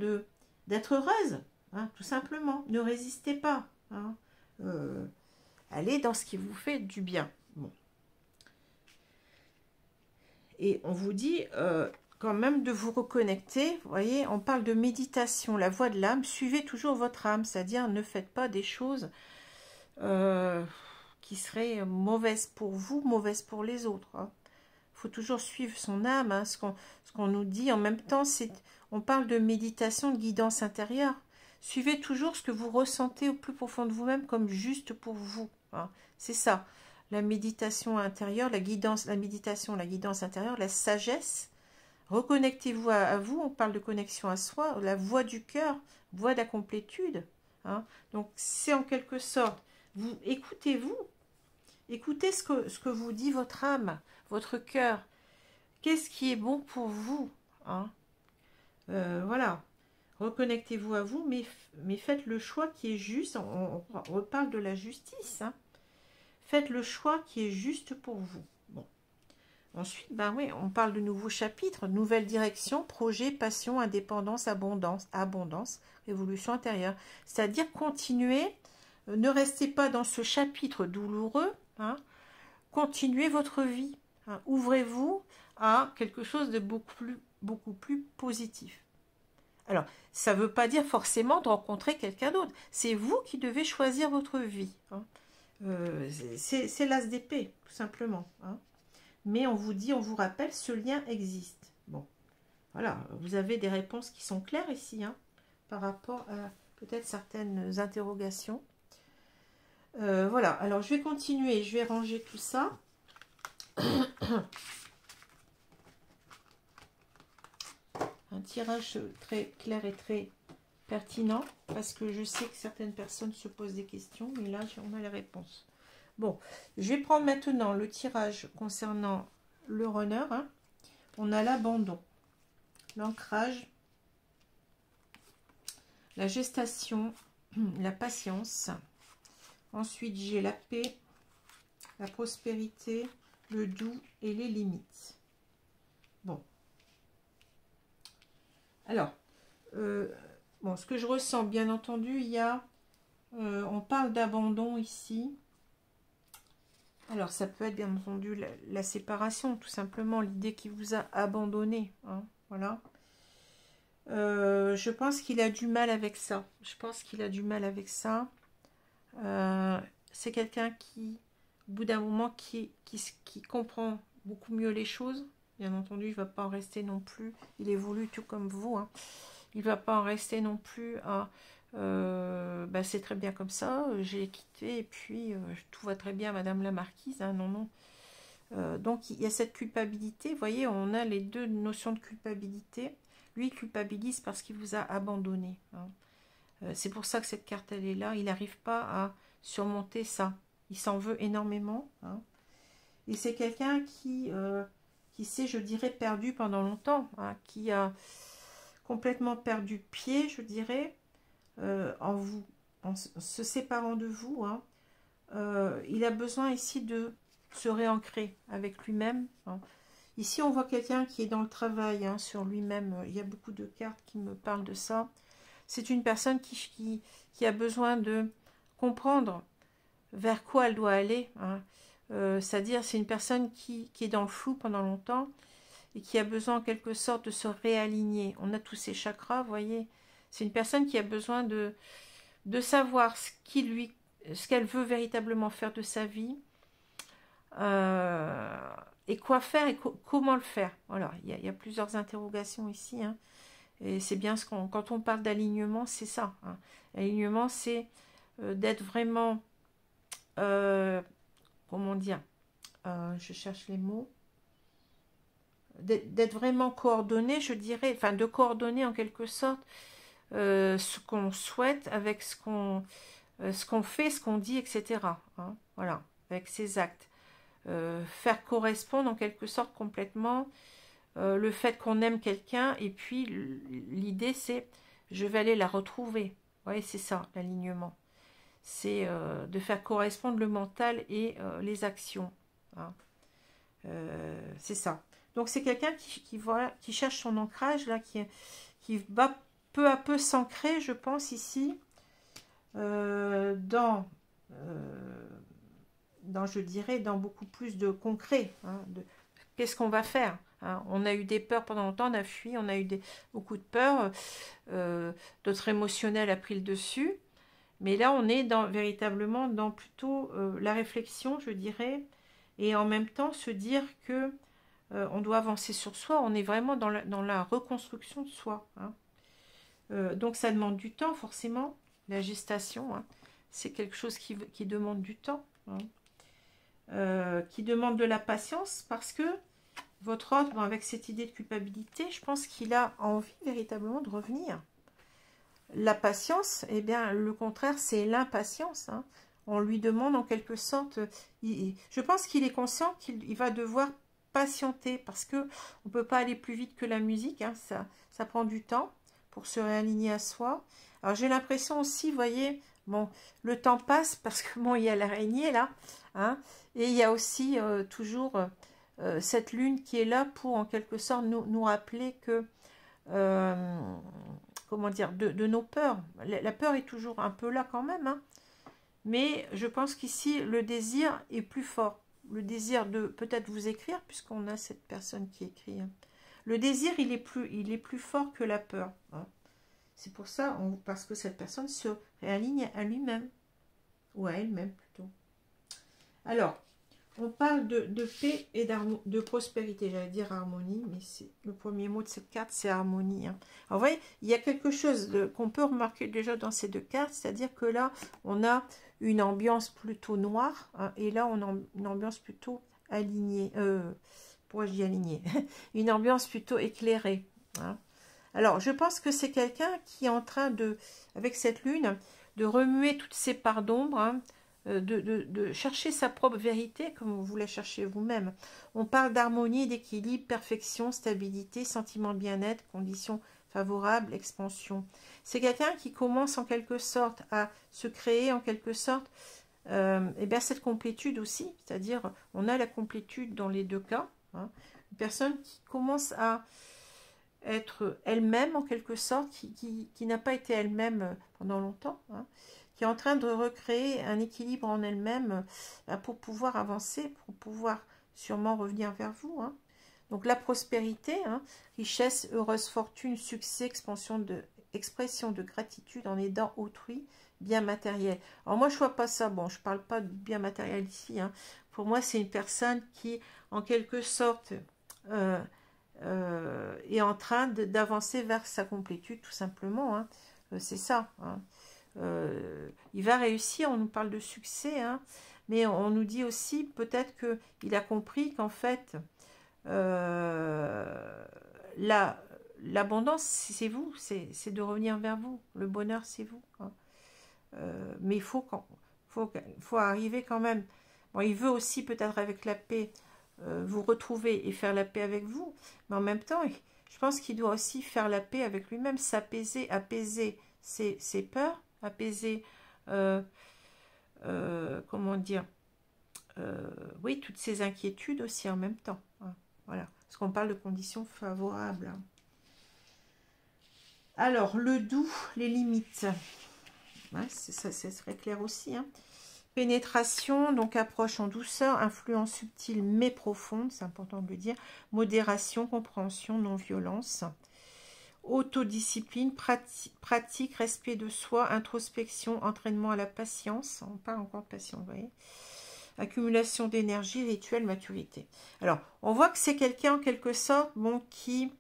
d'être heureuse. Hein, tout simplement, ne résistez pas. Hein. Allez dans ce qui vous fait du bien. Bon. Et on vous dit quand même de vous reconnecter. Vous voyez, on parle de méditation, la voix de l'âme. Suivez toujours votre âme, c'est-à-dire ne faites pas des choses qui seraient mauvaises pour vous, mauvaises pour les autres. Hein. Faut toujours suivre son âme. Hein. Ce qu'on nous dit en même temps, on parle de méditation, de guidance intérieure. Suivez toujours ce que vous ressentez au plus profond de vous-même comme juste pour vous. Hein. C'est ça. La méditation intérieure, la méditation, la guidance intérieure, la sagesse. Reconnectez-vous à vous. On parle de connexion à soi. La voix du cœur, voix de la complétude. Hein. Donc, c'est en quelque sorte, écoutez-vous. Écoutez ce que vous dit votre âme, votre cœur. Qu'est-ce qui est bon pour vous, hein. Voilà. Reconnectez-vous à vous, mais faites le choix qui est juste. On reparle de la justice. Hein. Faites le choix qui est juste pour vous. Bon. Ensuite, ben oui, on parle de nouveaux chapitres, nouvelle direction, projet, passion, indépendance, abondance, révolution intérieure. C'est-à-dire continuez, ne restez pas dans ce chapitre douloureux. Hein. Continuez votre vie. Hein. Ouvrez-vous à quelque chose de beaucoup plus positif. Alors, ça ne veut pas dire forcément de rencontrer quelqu'un d'autre. C'est vous qui devez choisir votre vie. Hein. C'est l'as d'épée, tout simplement. Hein. Mais on vous dit, on vous rappelle, ce lien existe. Bon, voilà, vous avez des réponses qui sont claires ici, hein, par rapport à peut-être certaines interrogations. Voilà, alors je vais continuer, je vais ranger tout ça. Un tirage très clair et très pertinent, parce que je sais que certaines personnes se posent des questions, mais là, on a les réponses. Bon, je vais prendre maintenant le tirage concernant le runner. Hein. On a l'abandon, l'ancrage, la gestation, la patience. Ensuite, j'ai la paix, la prospérité, le doux et les limites. Bon. Alors, bon, ce que je ressens, bien entendu, il y a... on parle d'abandon ici. Alors, ça peut être, bien entendu, la séparation, tout simplement, l'idée qu'il vous a abandonné. Hein, voilà. Je pense qu'il a du mal avec ça. Je pense qu'il a du mal avec ça. C'est quelqu'un qui, au bout d'un moment, qui comprend beaucoup mieux les choses. Bien entendu, il ne va pas en rester non plus. Il évolue tout comme vous. Hein. Il ne va pas en rester non plus à... bah, c'est très bien comme ça, j'ai quitté et puis tout va très bien, Madame la Marquise. Hein, non, non. Donc, il y a cette culpabilité. Vous voyez, on a les deux notions de culpabilité. Lui, il culpabilise parce qu'il vous a abandonné. Hein. C'est pour ça que cette carte, elle est là. Il n'arrive pas à surmonter ça. Il s'en veut énormément. Hein. Et c'est quelqu'un qui s'est, je dirais, perdu pendant longtemps. Hein, qui a complètement perdu pied, je dirais, en se séparant de vous. Hein. Il a besoin ici de se réancrer avec lui-même. Hein. Ici, on voit quelqu'un qui est dans le travail hein, sur lui-même. Il y a beaucoup de cartes qui me parlent de ça. C'est une personne qui a besoin de comprendre vers quoi elle doit aller. Hein. C'est-à-dire, c'est une personne qui est dans le flou pendant longtemps et qui a besoin en quelque sorte de se réaligner. On a tous ces chakras, vous voyez. C'est une personne qui a besoin de savoir ce qu'elle veut véritablement faire de sa vie. Et quoi faire et comment le faire. Voilà, il y a plusieurs interrogations ici. Hein. Et c'est bien quand on parle d'alignement, c'est ça. Hein. L'alignement, c'est d'être vraiment, comment dire, je cherche les mots, d'être vraiment coordonné, je dirais, enfin de coordonner en quelque sorte ce qu'on souhaite avec ce qu'on fait, ce qu'on dit, etc. Hein. Voilà, avec ses actes. Faire correspondre en quelque sorte complètement le fait qu'on aime quelqu'un et puis l'idée c'est je vais aller la retrouver. Vous voyez, c'est ça l'alignement. C'est de faire correspondre le mental et les actions. Hein. C'est ça. Donc c'est quelqu'un qui cherche son ancrage, là, qui va peu à peu s'ancrer, je pense, ici, dans je dirais, dans beaucoup plus de concret. Hein, qu'est-ce qu'on va faire hein. On a eu des peurs pendant longtemps, on a fui, on a eu beaucoup de peurs. Notre émotionnel a pris le dessus. Mais là, on est véritablement dans plutôt la réflexion, je dirais, et en même temps se dire que on doit avancer sur soi. On est vraiment dans la reconstruction de soi. Hein. Donc, ça demande du temps, forcément. La gestation, hein, c'est quelque chose qui demande du temps. Hein. Qui demande de la patience parce que votre hôte, bon, avec cette idée de culpabilité, je pense qu'il a envie véritablement de revenir. La patience, eh bien, le contraire, c'est l'impatience. Hein. On lui demande en quelque sorte, je pense qu'il est conscient qu'il va devoir patienter parce que on ne peut pas aller plus vite que la musique. Hein. Ça prend du temps pour se réaligner à soi. Alors, j'ai l'impression aussi, vous voyez, bon, le temps passe parce que bon, il y a l'araignée là, hein, et il y a aussi toujours cette lune qui est là pour en quelque sorte nous rappeler que, comment dire, de nos peurs. La peur est toujours un peu là quand même, hein, mais je pense qu'ici le désir est plus fort. Le désir de peut-être vous écrire, puisqu'on a cette personne qui écrit. Hein. Le désir, il est plus fort que la peur. Hein. C'est pour ça, parce que cette personne se réaligne à lui-même, ou à elle-même plutôt. Alors, on parle de paix et de prospérité, j'allais dire harmonie, mais le premier mot de cette carte, c'est harmonie. Hein. Alors, vous voyez, il y a quelque chose qu'on peut remarquer déjà dans ces deux cartes, c'est-à-dire que là, on a une ambiance plutôt noire, hein, et là, on a une ambiance plutôt alignée. Pourquoi je dis alignée? Une ambiance plutôt éclairée. Hein. Alors, je pense que c'est quelqu'un qui est en train avec cette lune, de remuer toutes ces parts d'ombre, hein, de chercher sa propre vérité, comme vous la cherchez vous-même. On parle d'harmonie, d'équilibre, perfection, stabilité, sentiment de bien-être, conditions favorables, expansion. C'est quelqu'un qui commence en quelque sorte à se créer, en quelque sorte, et bien cette complétude aussi, c'est-à-dire on a la complétude dans les deux cas, hein, Une personne qui commence à être elle-même en quelque sorte, qui n'a pas été elle-même pendant longtemps, hein, qui est en train de recréer un équilibre en elle-même pour pouvoir avancer, pour pouvoir sûrement revenir vers vous. Hein. Donc la prospérité, hein, richesse, heureuse fortune, succès, expression de gratitude en aidant autrui, bien matériel. Alors moi je vois pas ça, bon je parle pas de bien matériel ici, hein. Pour moi c'est une personne qui en quelque sorte est en train d'avancer vers sa complétude tout simplement, hein. C'est ça, hein. Il va réussir, on nous parle de succès, hein, mais on nous dit aussi peut-être qu'il a compris qu'en fait l'abondance c'est vous, c'est de revenir vers vous, le bonheur c'est vous, hein. Mais il faut arriver quand même. Bon, il veut aussi peut-être avec la paix vous retrouver et faire la paix avec vous, mais en même temps, je pense qu'il doit aussi faire la paix avec lui-même, s'apaiser, apaiser ses peurs, apaiser, comment dire, oui, toutes ses inquiétudes aussi en même temps. Hein, voilà, parce qu'on parle de conditions favorables. Hein. Alors, le doux, les limites. Ouais, ça serait clair aussi. Hein. Pénétration, donc approche en douceur, influence subtile mais profonde, c'est important de le dire. Modération, compréhension, non-violence. Autodiscipline, pratique, respect de soi, introspection, entraînement à la patience. On parle encore de patience, vous voyez. Accumulation d'énergie, rituel, maturité. Alors, on voit que c'est quelqu'un en quelque sorte, bon, qui,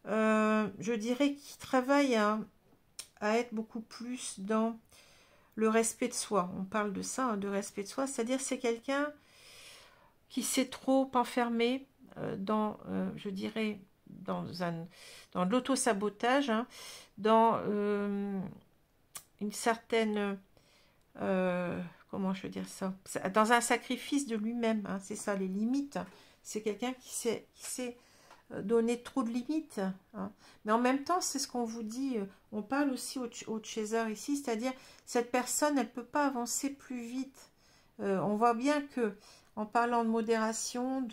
je dirais, qui travaille à être beaucoup plus dans le respect de soi. On parle de ça, hein, de respect de soi, c'est-à-dire c'est quelqu'un qui s'est trop enfermé dans, je dirais, dans l'auto-sabotage, hein, dans une certaine, comment je veux dire ça, dans un sacrifice de lui-même, hein, c'est ça, les limites. C'est quelqu'un qui s'est donné trop de limites. Hein. Mais en même temps, c'est ce qu'on vous dit, on parle aussi au chaser ici, c'est-à-dire cette personne, elle ne peut pas avancer plus vite. On voit bien que en parlant de modération,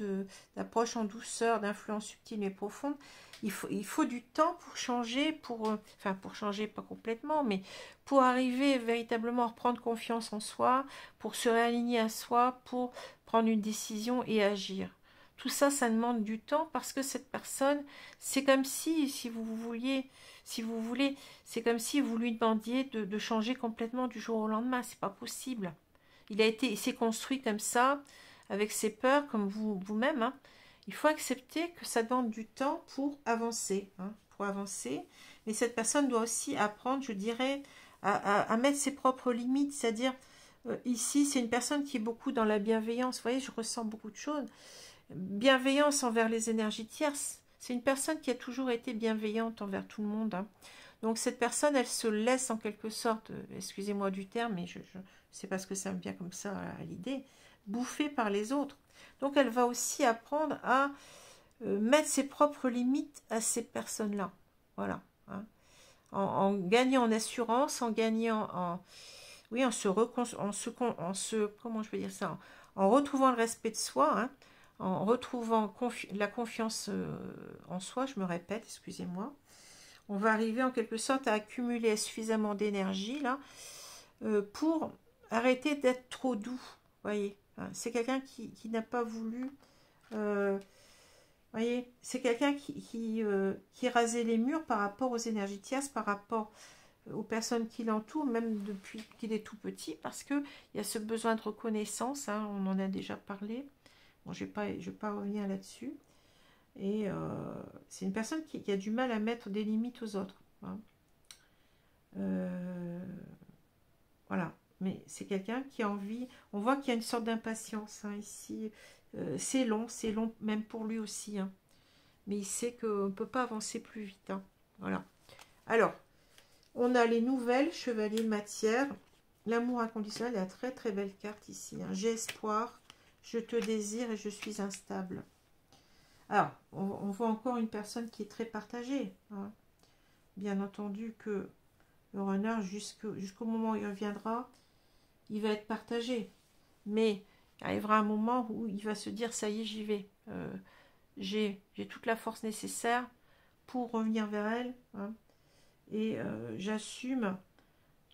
d'approche en douceur, d'influence subtile et profonde, il faut du temps pour changer, enfin pour changer pas complètement, mais pour arriver véritablement à reprendre confiance en soi, pour se réaligner à soi, pour prendre une décision et agir. Tout ça, ça demande du temps parce que cette personne, c'est comme si vous voulez, c'est comme si vous lui demandiez de changer complètement du jour au lendemain. C'est pas possible. Il s'est construit comme ça, avec ses peurs, comme vous-même. Hein. Il faut accepter que ça demande du temps pour avancer. Hein, pour avancer. Mais cette personne doit aussi apprendre, je dirais, à mettre ses propres limites. C'est-à-dire, ici, c'est une personne qui est beaucoup dans la bienveillance. Vous voyez, je ressens beaucoup de choses. Bienveillance envers les énergies tierces. C'est une personne qui a toujours été bienveillante envers tout le monde. Hein. Donc cette personne, elle se laisse en quelque sorte, excusez-moi du terme, mais c'est parce que ça me vient comme ça à l'idée, bouffer par les autres. Donc elle va aussi apprendre à mettre ses propres limites à ces personnes-là. Voilà. Hein. En gagnant en assurance, en gagnant en... Oui, comment je peux dire ça, en retrouvant le respect de soi, hein, en retrouvant la confiance en soi, je me répète, excusez-moi, on va arriver en quelque sorte à accumuler suffisamment d'énergie là pour arrêter d'être trop doux, voyez. Hein, c'est quelqu'un qui n'a pas voulu, voyez, c'est quelqu'un qui rasait les murs par rapport aux énergies tierces, par rapport aux personnes qui l'entourent, même depuis qu'il est tout petit, parce qu'il y a ce besoin de reconnaissance, hein, on en a déjà parlé. Bon, je vais pas revenir là-dessus. Et c'est une personne qui a du mal à mettre des limites aux autres. Hein. Voilà. Mais c'est quelqu'un qui a envie... On voit qu'il y a une sorte d'impatience hein, ici. C'est long même pour lui aussi. Hein. Mais il sait qu'on ne peut pas avancer plus vite. Hein. Voilà. Alors, on a les nouvelles, chevalier de matière. L'amour inconditionnel, la très très belle carte ici. Hein. J'ai espoir, je te désire et je suis instable. Alors, on voit encore une personne qui est très partagée. Hein. Bien entendu que le runner, jusqu'au moment où il reviendra, il va être partagé. Mais il arrivera un moment où il va se dire, ça y est, j'y vais. j'ai toute la force nécessaire pour revenir vers elle, hein, et j'assume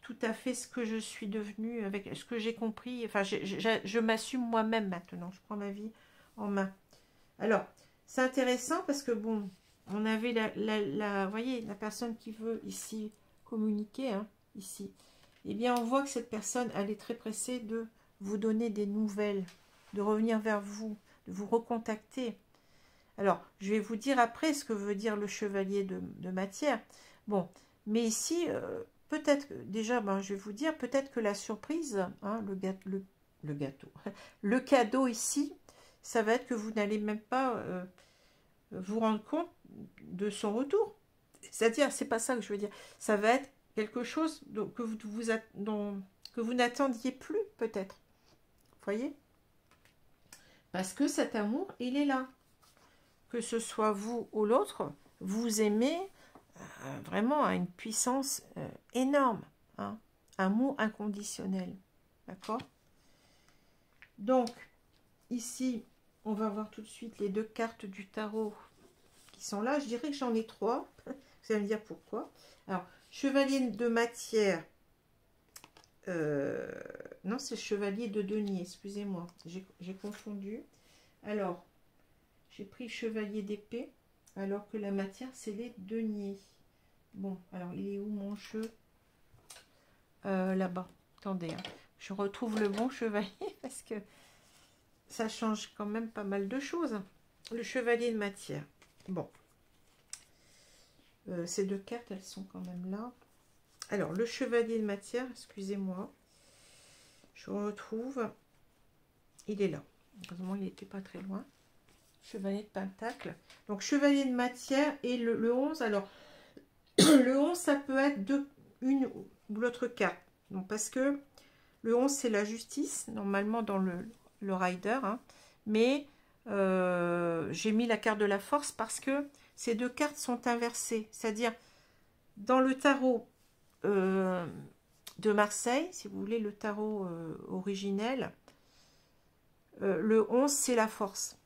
tout à fait ce que je suis devenue, avec ce que j'ai compris. Enfin, je m'assume moi-même maintenant. Je prends ma vie en main. Alors, c'est intéressant parce que, bon, on avait vous voyez, la personne qui veut ici communiquer, hein, ici. Eh bien, on voit que cette personne, elle est très pressée de vous donner des nouvelles, de revenir vers vous, de vous recontacter. Alors, je vais vous dire après ce que veut dire le chevalier de matière. Bon, mais ici, peut-être, déjà, ben, je vais vous dire, peut-être que la surprise, hein, le gâteau, le cadeau ici, ça va être que vous n'allez même pas vous rendre compte de son retour. C'est-à-dire, c'est pas ça que je veux dire. Ça va être quelque chose que vous n'attendiez plus, peut-être. Vous voyez? Parce que cet amour, il est là. Que ce soit vous ou l'autre, vous aimez vraiment à une puissance énorme. Hein, amour inconditionnel. D'accord? Donc, ici, on va voir tout de suite les deux cartes du tarot qui sont là. Je dirais que j'en ai 3. Vous allez me dire pourquoi. Alors, chevalier de matière. Non, c'est chevalier de denier, excusez-moi. J'ai confondu. Alors, j'ai pris chevalier d'épée, alors que la matière, c'est les deniers. Bon, alors, il est où mon jeu? Là-bas. Attendez, hein. Je retrouve le bon chevalier, parce que ça change quand même pas mal de choses. Le chevalier de matière. Bon. Ces deux cartes, elles sont quand même là. Alors, le chevalier de matière, excusez-moi. Je retrouve. Il est là. Heureusement, il n'était pas très loin. Chevalier de pentacle. Donc, chevalier de matière et le 11. Alors, le 11, ça peut être une ou l'autre carte. Donc, parce que le 11, c'est la justice, normalement dans le rider. Hein. Mais j'ai mis la carte de la force parce que ces deux cartes sont inversées. C'est-à-dire, dans le tarot de Marseille, si vous voulez, le tarot originel, le 11, c'est la force.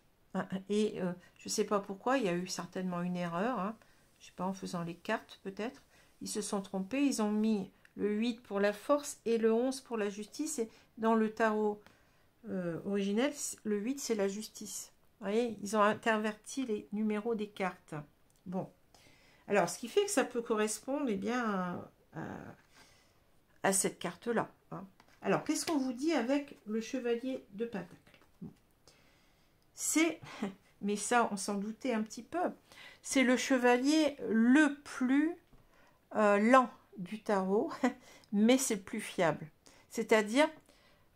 Et je ne sais pas pourquoi, il y a eu certainement une erreur. Hein. Je ne sais pas, en faisant les cartes peut-être. Ils se sont trompés, ils ont mis le 8 pour la force et le 11 pour la justice. Et dans le tarot originel, le 8, c'est la justice. Vous voyez, ils ont interverti les numéros des cartes. Bon. Alors, ce qui fait que ça peut correspondre eh bien, à cette carte-là. Hein. Alors, qu'est-ce qu'on vous dit avec le chevalier de pentacle? C'est, mais ça, on s'en doutait un petit peu, c'est le chevalier le plus lent du tarot, mais c'est le plus fiable. C'est-à-dire,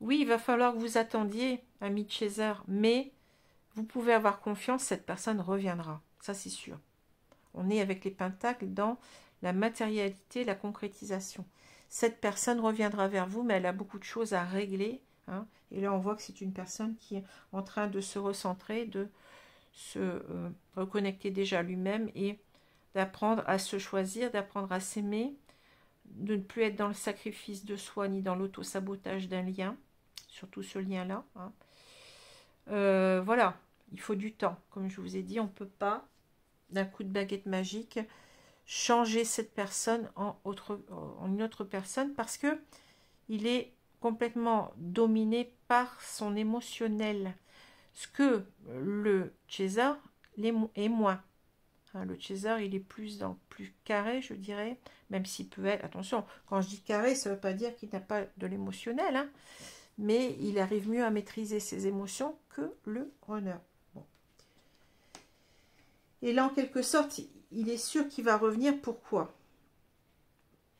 oui, il va falloir que vous attendiez, ami de Chaser, mais vous pouvez avoir confiance, cette personne reviendra. Ça, c'est sûr. On est avec les pentacles dans la matérialité, la concrétisation. Cette personne reviendra vers vous, mais elle a beaucoup de choses à régler. Hein, et là, on voit que c'est une personne qui est en train de se recentrer, de se reconnecter déjà à lui-même et d'apprendre à se choisir, d'apprendre à s'aimer, de ne plus être dans le sacrifice de soi ni dans l'auto-sabotage d'un lien, surtout ce lien-là. Hein. Voilà, il faut du temps. Comme je vous ai dit, on ne peut pas, d'un coup de baguette magique, changer cette personne en une autre personne parce que il est complètement dominé par son émotionnel. Ce que le chaser est moins. Hein, le chaser, il est plus carré, je dirais, même s'il peut être... Attention, quand je dis carré, ça ne veut pas dire qu'il n'a pas de l'émotionnel, hein, mais il arrive mieux à maîtriser ses émotions que le runner. Bon. Et là, en quelque sorte, il est sûr qu'il va revenir. Pourquoi?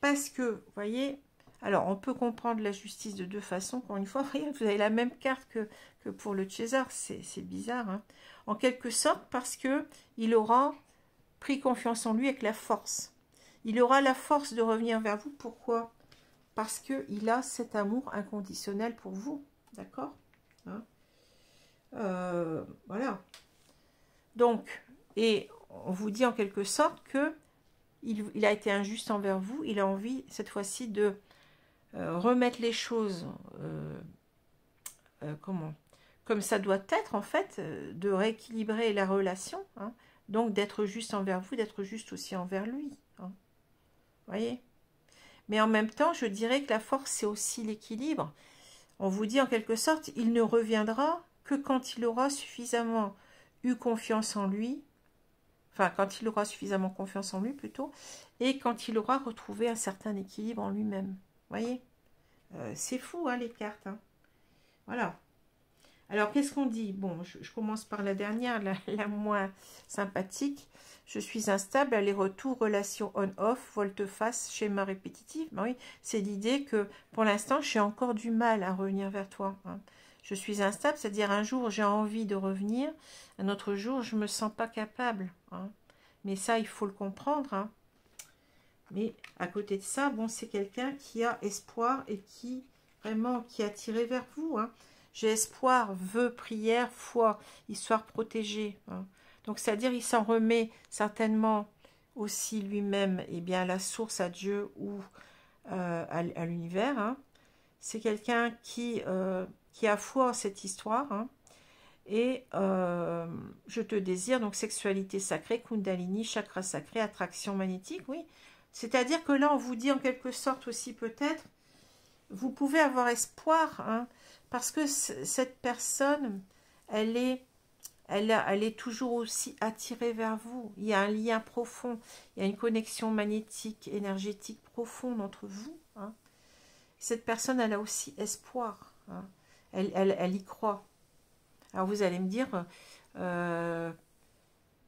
Parce que, vous voyez, alors on peut comprendre la justice de deux façons. Encore une fois, voyez, vous avez la même carte que pour le chaser, c'est bizarre. Hein. En quelque sorte, parce que il aura pris confiance en lui avec la force. Il aura la force de revenir vers vous. Pourquoi? Parce qu'il a cet amour inconditionnel pour vous. D'accord, hein, voilà. Donc, et on vous dit en quelque sorte que il a été injuste envers vous. Il a envie, cette fois-ci, de remettre les choses... comment? comme ça doit être, en fait, de rééquilibrer la relation, hein, donc d'être juste envers vous, d'être juste aussi envers lui. Hein, voyez? Mais en même temps, je dirais que la force, c'est aussi l'équilibre. On vous dit en quelque sorte, il ne reviendra que quand il aura suffisamment eu confiance en lui, enfin, quand il aura suffisamment confiance en lui plutôt, et quand il aura retrouvé un certain équilibre en lui-même. Voyez? C'est fou, hein, les cartes. Hein. Voilà. Alors, qu'est-ce qu'on dit? Bon, je commence par la dernière, la moins sympathique. Je suis instable, aller-retour, relation on-off, volte-face, schéma répétitif. Ben oui, c'est l'idée que, pour l'instant, j'ai encore du mal à revenir vers toi. Hein. Je suis instable, c'est-à-dire un jour, j'ai envie de revenir, un autre jour, je ne me sens pas capable. Hein. Mais ça, il faut le comprendre. Hein. Mais à côté de ça, bon, c'est quelqu'un qui a espoir et qui, vraiment, qui est attiré vers vous. Hein. J'ai espoir, vœu, prière, foi, histoire protégée. Hein. Donc, c'est-à-dire, il s'en remet certainement aussi lui-même, eh bien, à la source, à Dieu ou à l'univers. Hein. C'est quelqu'un qui a foi en cette histoire. Hein. Et je te désire, donc sexualité sacrée, kundalini, chakra sacré, attraction magnétique, oui. C'est-à-dire que là, on vous dit en quelque sorte aussi peut-être, vous pouvez avoir espoir, hein, parce que cette personne, elle est toujours aussi attirée vers vous. Il y a un lien profond, il y a une connexion magnétique, énergétique profonde entre vous. Hein. Cette personne, elle a aussi espoir. Hein. Elle y croit. Alors vous allez me dire,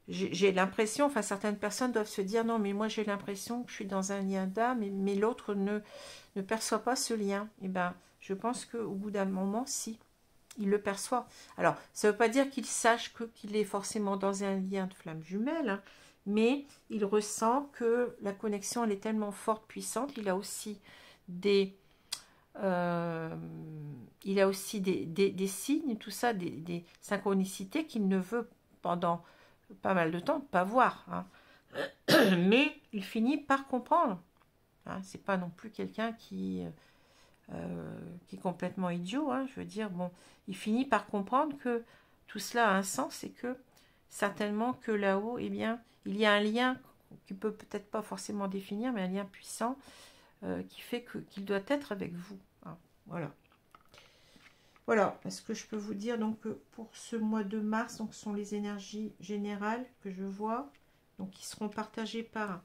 j'ai l'impression, enfin certaines personnes doivent se dire, non mais moi j'ai l'impression que je suis dans un lien d'âme, mais l'autre ne perçoit pas ce lien. Eh bien, je pense qu'au bout d'un moment, si, il le perçoit. Alors, ça ne veut pas dire qu'il sache qu'il est forcément dans un lien de flamme jumelle, hein, mais il ressent que la connexion, elle est tellement forte, puissante. Il a aussi des des signes, tout ça, des synchronicités qu'il ne veut pendant pas mal de temps pas voir. Hein. Mais il finit par comprendre. Hein. C'est pas non plus quelqu'un qui est complètement idiot. Hein. Je veux dire, bon, il finit par comprendre que tout cela a un sens et que certainement que là-haut, eh bien, il y a un lien qui peut peut-être pas forcément définir, mais un lien puissant qui fait qu'il doit être avec vous. Hein. Voilà. Voilà ce que je peux vous dire. Donc, pour ce mois de mars, donc, ce sont les énergies générales que je vois, donc qui seront partagées par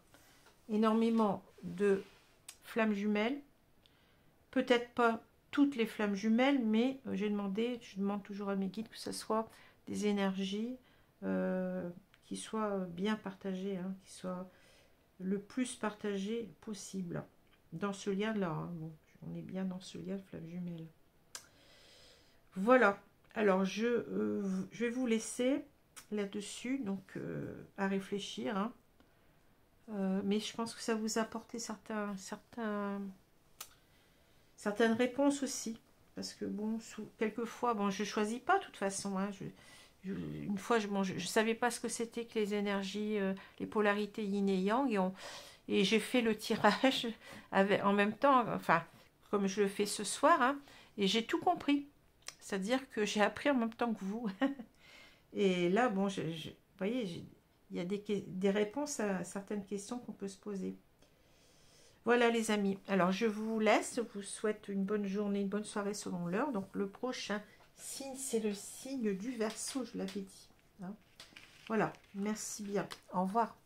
énormément de flammes jumelles. Peut-être pas toutes les flammes jumelles, mais je demande toujours à mes guides que ce soit des énergies qui soient bien partagées, hein, qui soient le plus partagées possible dans ce lien-là. Hein. Bon, on est bien dans ce lien de flammes jumelles. Voilà. Alors, je vais vous laisser là-dessus, donc à réfléchir. Hein. Mais je pense que ça vous a apporté certaines réponses aussi. Parce que, bon, quelquefois, bon, je ne choisis pas de toute façon. Hein, une fois, je ne savais pas ce que c'était que les énergies, les polarités yin et yang. Et j'ai fait le tirage en même temps, enfin, comme je le fais ce soir. Hein, et j'ai tout compris. C'est-à-dire que j'ai appris en même temps que vous. Et là, bon, vous voyez, il y a des réponses à certaines questions qu'on peut se poser. Voilà les amis. Alors, je vous laisse. Je vous souhaite une bonne journée, une bonne soirée selon l'heure. Donc, le prochain signe, c'est le signe du Verseau, je l'avais dit. Hein. Voilà. Merci bien. Au revoir.